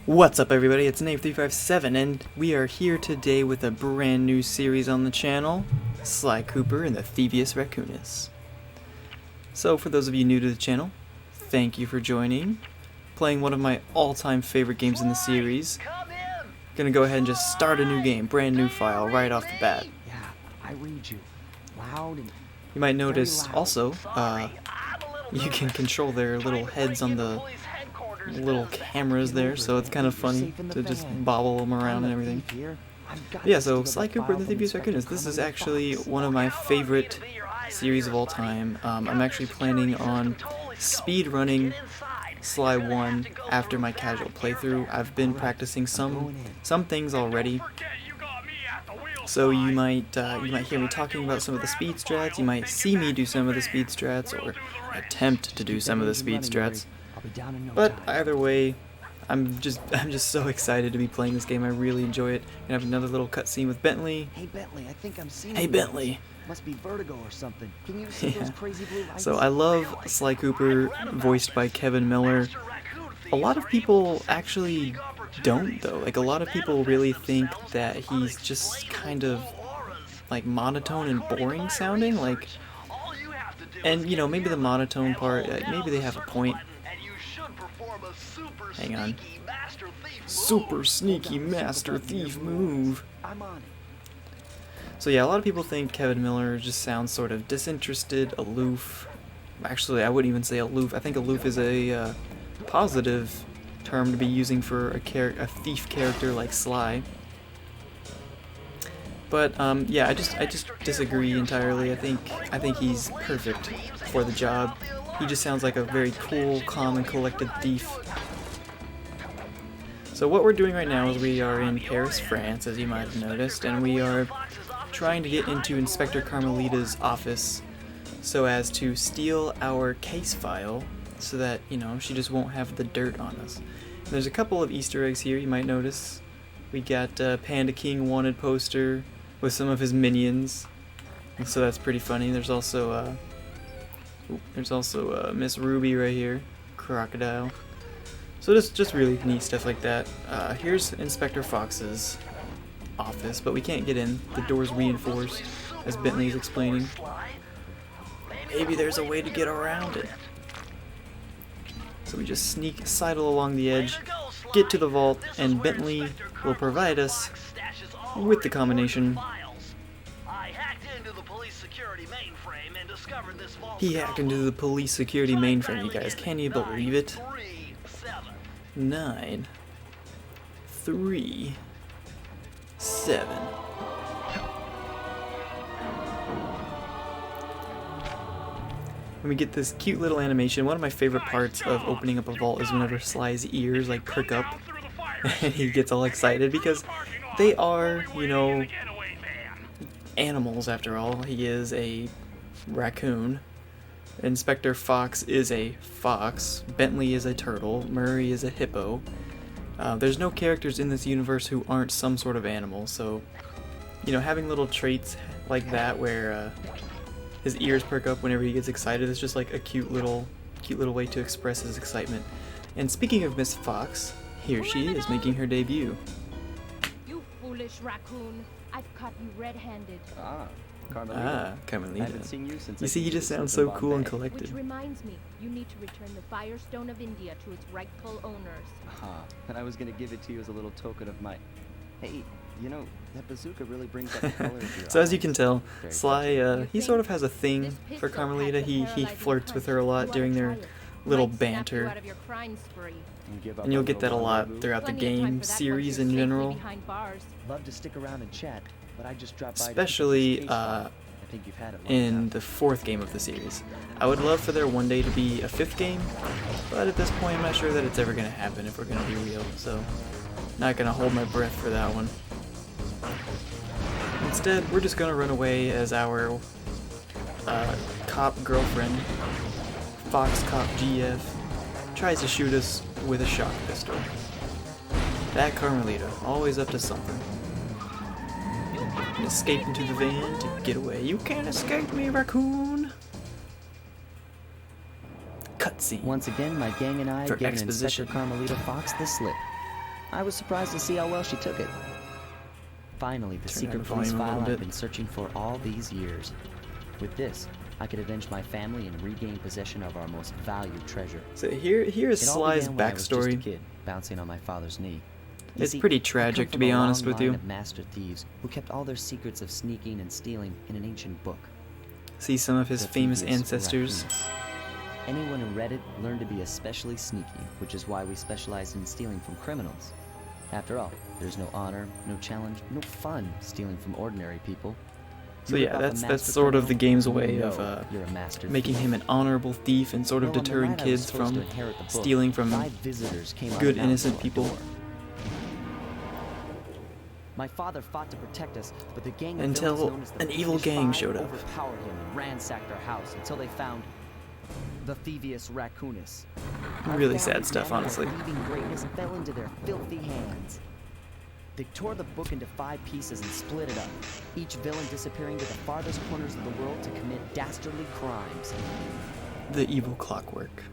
What's up everybody, it's Nave357 and we are here today with a brand new series on the channel, Sly Cooper and the Thievius Raccoonus. So for those of you new to the channel, thank you for joining. Playing one of my all-time favorite games in the series. Gonna go ahead and just start a new game, brand new file, right off the bat. Yeah, I read you. Loud and you might notice also, you can control their little heads on the little cameras there, so it's kind of funny to just bobble them around and everything. But yeah, so Sly Cooper and the Thievius Raccoonus, this is actually one of my favorite series of all time. I'm actually planning on speed running Sly 1 after my casual playthrough. I've been practicing some things already, so you might hear me talking about some of the speed strats. You might see me do some of the speed strats or attempt to do some of the speed strats. But either way, I'm just so excited to be playing this game. I really enjoy it. And I have another little cutscene with Bentley. Hey Bentley, I think I'm seeing. Hey Bentley. Must be vertigo or something. Can you see those crazy blue lights? So I love Sly Cooper, voiced by Kevin Miller. A lot of people actually don't though. Like a lot of people really think that he's just kind of like monotone and boring sounding. Like, and you know, maybe the monotone part, maybe they have a point. Hang on. Super sneaky master thief move. I'm on it. So yeah, a lot of people think Kevin Miller just sounds sort of disinterested, aloof. Actually, I wouldn't even say aloof. I think aloof is a positive term to be using for a thief character like Sly. But yeah, I just disagree entirely. I think he's perfect for the job. He just sounds like a very cool, calm, and collected thief. So what we're doing right now is we are in Paris, France, as you might have noticed, and we are trying to get into Inspector Carmelita's office so as to steal our case file so that, you know, she just won't have the dirt on us. And there's a couple of Easter eggs here you might notice. We got Panda King wanted poster with some of his minions, and so that's pretty funny. There's also Miss Ruby right here, Crocodile. So just really neat stuff like that. Here's Inspector Fox's office, but we can't get in. The door's reinforced, as Bentley's explaining. Maybe there's a way to get around it. So we just sidle along the edge, get to the vault, and Bentley will provide us with the combination. He hacked into the police security mainframe, you guys. Can you believe it? 9, 3, 7. And we get this cute little animation. One of my favorite parts of opening up a vault is whenever Sly's ears like perk up and he gets all excited because they are, you know, animals after all. He is a raccoon. Inspector Fox is a fox, Bentley is a turtle, Murray is a hippo. There's no characters in this universe who aren't some sort of animal, so, you know, having little traits like that where his ears perk up whenever he gets excited is just like a cute little way to express his excitement. And speaking of Miss Fox, here she is making her debut. You foolish raccoon, I've caught you red-handed. Carmelita. Carmelita. I haven't seen you since. You see, he just sounds so cool and collected. Which reminds me, you need to return the Firestone of India to its rightful owners. And I was gonna give it to you as a little token of my Hey, you know, that bazooka really brings out the color of your So as you eyes. can tell, Very Sly, he sort of has a thing This for pistol had Carmelita. the He paralyzing flirts with punch. her a You lot oughta during try their it. little Might snap you banter. out of your crime spree. give up And you'll on get that a little lot rendezvous? throughout the Plenty of time game for that once series you're in safely general. behind bars. Love to stick around and chat, but I just dropped by to pick up Especially, this case file. I think you've had it long in enough. the 4th game of the series. I would love for there one day to be a 5th game, but at this point I'm not sure that it's ever going to happen if we're going to be real, so not going to hold my breath for that one. Instead, we're just going to run away as our cop girlfriend, Fox Cop GF, tries to shoot us with a shock pistol. That Carmelita, always up to something. And escape into the van to get away. You can't escape me, Raccoon! Cutscene. Once again, my gang and I For had given exposition. Inspector Carmelita Fox the slip. I was surprised to see how well she took it. Finally, the Turn secret down the police volume a file little I've bit. been searching for all these years. With this, I could avenge my family and regain possession of our most valued treasure. So here is It all Sly's began when I was just a backstory. kid, bouncing on my father's knee. You It's see, pretty I come tragic, to from be a long honest with line you. of master thieves who kept all their secrets of sneaking and stealing in an ancient book. See some of his The famous Thievius ancestors. Raccoonus. Anyone who read it learned to be especially sneaky, which is why we specialize in stealing from criminals. After all, there's no honor, no challenge, no fun stealing from ordinary people. So You yeah, rip off a that's master sort of the criminal, game's you way know of you're a master making thief. him an honorable thief and sort of Well, on the deterring night I was kids supposed to from inherit the book, stealing from 5 visitors came out good, announced innocent to our people. door. My father fought to protect us, but the gang of Until villains known as the an evil Thievius gang Five showed up. overpowered him and ransacked our house until they found the Thievius Raccoonus. Our Really family sad stuff, began honestly. believing greatness fell into their filthy hands. They tore the book into 5 pieces and split it up, each villain disappearing to the farthest corners of the world to commit dastardly crimes. the evil clockwork.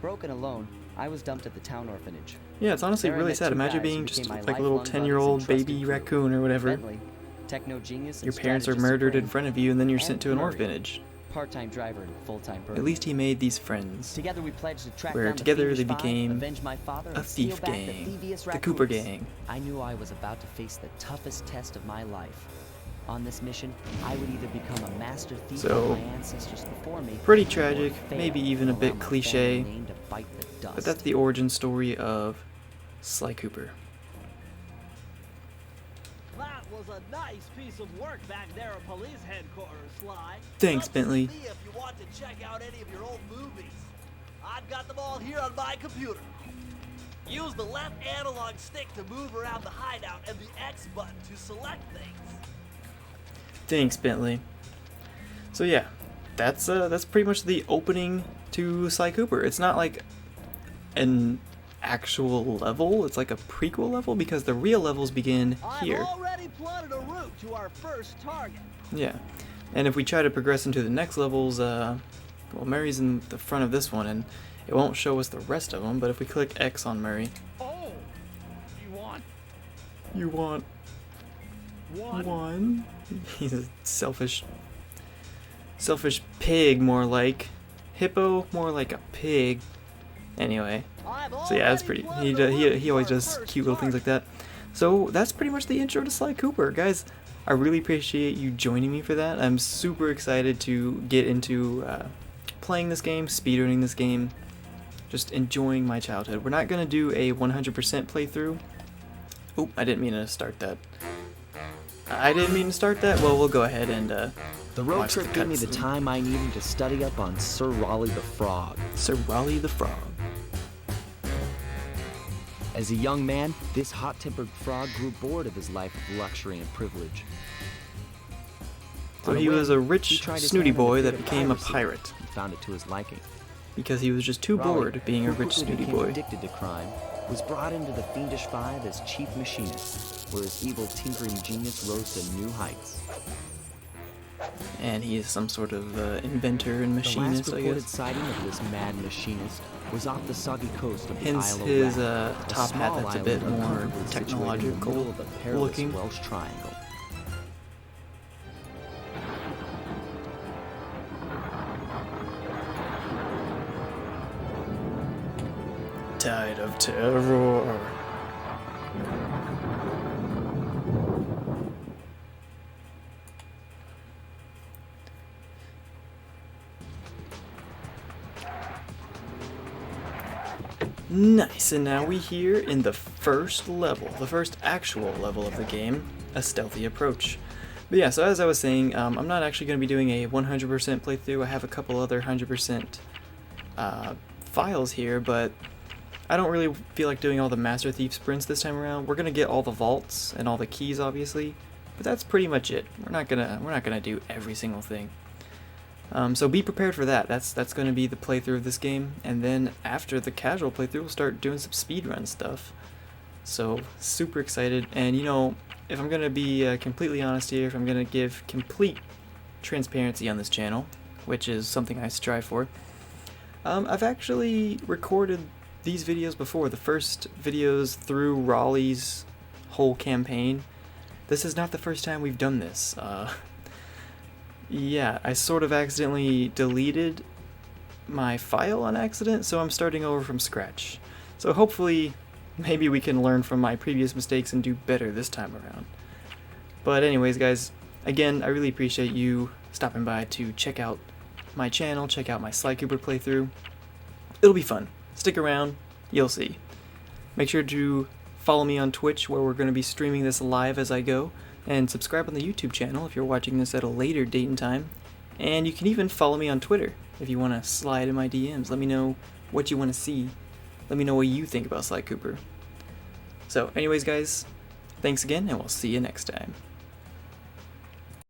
Broken alone, I was dumped at the town orphanage. Yeah, it's honestly There I really met sad. 2 Imagine guys being who just became my like a little lifelong 10-year-old buddies and baby trusted crew. raccoon or whatever. Bentley, techno genius and Your parents are strategist murdered in supreme, front of you and then you're and sent to an Murray, orphanage. part-time driver and full-time bird. At least he made these friends. Together we pledged to track Where down together the they Thievius Five, became avenge my father, a and steal thief back gang, the Thievius the Cooper Raccoonus. gang. I knew I was about to face the toughest test of my life. On this mission, I would either become a master thief So, like my ancestors before me, pretty or tragic, fail maybe even a and allow bit my cliche, family name to bite the dust. but that's the origin story of Sly Cooper. That was a nice piece of work back there at police headquarters, Sly. Thanks, Come see Bentley. me if you want to check out any of your old movies. I've got them all here on my computer. Use the left analog stick to move around the hideout and the X button to select things. Thanks, Bentley. So yeah, that's pretty much the opening to Sly Cooper. It's not like an actual level, it's like a prequel level because the real levels begin here. I've already plotted a route to our first target. Yeah. And if we try to progress into the next levels, well, Murray's in the front of this one and it won't show us the rest of them, but if we click X on Murray, Oh, you want one? He's a selfish pig, more like. Hippo, more like a pig. Anyway, so yeah, that's pretty. He always does cute little things like that. So that's pretty much the intro to Sly Cooper, guys. I really appreciate you joining me for that. I'm super excited to get into playing this game, speedrunning this game, just enjoying my childhood. We're not gonna do a 100% playthrough. Oh, I didn't mean to start that. Well, we'll go ahead and The road watch trip gave me the cutscene. time I needed to study up on Sir Raleigh the Frog. Sir Raleigh the Frog. As a young man, this hot-tempered frog grew bored of his life of luxury and privilege. So On a he was whim, a he rich, tried his snooty hand in the boy field that of became a piracy pirate and found it to his liking. because he was just too Raleigh, bored being a who rich, quickly snooty became boy. addicted to crime, was brought into the Fiendish Five as chief machinist, where his evil tinkering genius rose to new heights. And he is some sort of inventor and The last machinist, I reported guess. sighting of this mad machinist was off the soggy coast of the Hence Isle of his Rat, a top hat small that's a bit island more uncomfortably situated in the technological middle of the perilous looking. Welsh Triangle. Tide of terror. Nice, and now we here in the first level, the first actual level of the game, a stealthy approach. But yeah, so as I was saying, I'm not actually going to be doing a 100% playthrough. I have a couple other 100% files here, but I don't really feel like doing all the Master Thief sprints this time around. We're going to get all the vaults and all the keys, obviously, but that's pretty much it. We're not gonna do every single thing. So be prepared for that. That's going to be the playthrough of this game, and then after the casual playthrough, we'll start doing some speedrun stuff. So super excited, and you know, if I'm going to be completely honest here, if I'm going to give complete transparency on this channel, which is something I strive for, I've actually recorded these videos before, the first videos through Raleigh's whole campaign. This is not the first time we've done this. Yeah, I sort of accidentally deleted my file on accident, so I'm starting over from scratch. So hopefully, maybe we can learn from my previous mistakes and do better this time around. But anyways, guys, again, I really appreciate you stopping by to check out my channel, check out my Sly Cooper playthrough. It'll be fun. Stick around, you'll see. Make sure to follow me on Twitch, where we're going to be streaming this live as I go, and subscribe on the YouTube channel if you're watching this at a later date and time. And you can even follow me on Twitter if you want to slide in my DMs. Let me know what you want to see. Let me know what you think about Sly Cooper. So anyways, guys, thanks again, and we'll see you next time.